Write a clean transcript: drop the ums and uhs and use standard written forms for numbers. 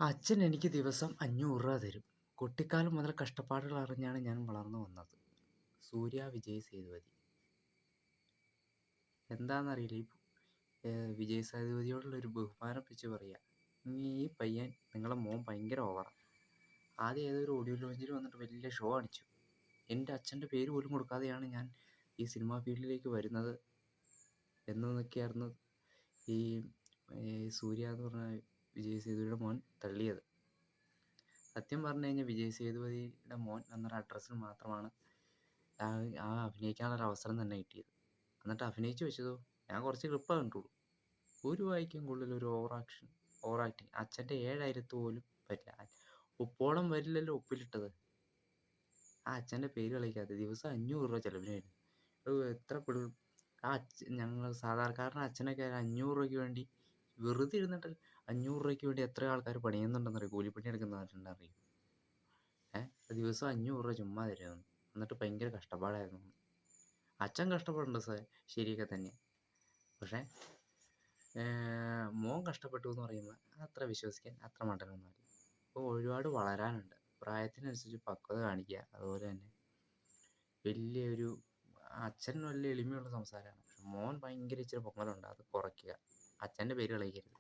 അച്ഛൻ എനിക്ക് ദിവസം 500 രൂപ തരും. കുട്ടിക്കാലം മുതൽ കഷ്ടപ്പാടുകൾ അറിഞ്ഞാണ് ഞാൻ വളർന്നു വന്നത്. സൂര്യ വിജയ് സേതുപതി. എന്താണെന്നറിയില്ല, ഈ വിജയ് സേതുപതിയോടുള്ളൊരു ബഹുമാനം വെച്ച് പറയുക. ഈ പയ്യൻ, നിങ്ങളുടെ മോൻ ഭയങ്കര ഓവറാണ്. ആദ്യം ഏതൊരു ഓഡിയോ ലോഞ്ചിൽ വന്നിട്ട് വലിയ ഷോ അടിച്ചു. എൻ്റെ അച്ഛൻ്റെ പേര് പോലും കൊടുക്കാതെയാണ് ഞാൻ ഈ സിനിമാ ഫീൽഡിലേക്ക് വരുന്നത് എന്നൊക്കെയായിരുന്നു ഈ സൂര്യ എന്ന് പറഞ്ഞ വിജയ് സേതുപതിയുടെ മോൻ തള്ളിയത്. സത്യം പറഞ്ഞു കഴിഞ്ഞാൽ വിജയ് സേതുപതിയുടെ മോൻ എന്നൊരു അഡ്രസ്സിൽ മാത്രമാണ് ആ അഭിനയിക്കാനുള്ളൊരു അവസരം തന്നെ കിട്ടിയത്. എന്നിട്ട് അഭിനയിച്ച് വെച്ചതോ, ഞാൻ കുറച്ച് ക്ലിപ്പ് കണ്ടുള്ളൂ. ഒരു വായിക്കും കൂടുതൽ ഒരു ഓവർ ആക്ടിങ്. അച്ഛൻ്റെ 7 പോലും പറ്റില്ല. ഉപ്പോളം വരില്ലല്ലോ ഉപ്പിലിട്ടത്. ആ അച്ഛൻ്റെ പേര് കളിക്കാതെ ദിവസം 500 രൂപ ചിലവിന് വരുന്നു. എത്ര ഞങ്ങൾ സാധാരണക്കാരൻ്റെ അച്ഛനൊക്കെ 500 രൂപയ്ക്ക് വേണ്ടി വെറുതെ ഇരുന്നിട്ട് 500 രൂപയ്ക്ക് വേണ്ടി എത്ര ആൾക്കാർ പണിയുന്നുണ്ടെന്നറിയും, കൂലിപ്പണി എടുക്കുന്നവരുണ്ടെന്നറിയും. ദിവസം 500 രൂപ ചുമ്മാ തരുമെന്ന്. എന്നിട്ട് ഭയങ്കര കഷ്ടപ്പാടായിരുന്നു. അച്ഛൻ കഷ്ടപ്പെടുന്നുണ്ട് സാർ, ശരിയൊക്കെ തന്നെ. പക്ഷേ മോൻ കഷ്ടപ്പെട്ടു എന്ന് പറയുമ്പോൾ അത്ര വിശ്വസിക്കാൻ അത്ര മണ്ടനൊന്നുമല്ല. അപ്പോൾ ഒരുപാട് വളരാനുണ്ട്. പ്രായത്തിനനുസരിച്ച് പക്വത കാണിക്കുക. അതുപോലെ തന്നെ വലിയൊരു അച്ഛൻ വലിയ എളിമയുള്ള സംസാരമാണ്, പക്ഷെ മോൻ ഭയങ്കര ഇച്ചിരി പൊങ്ങലുണ്ട്. അത് കുറയ്ക്കുക. അച്ഛൻ്റെ പേര് കളിക്കരുത്.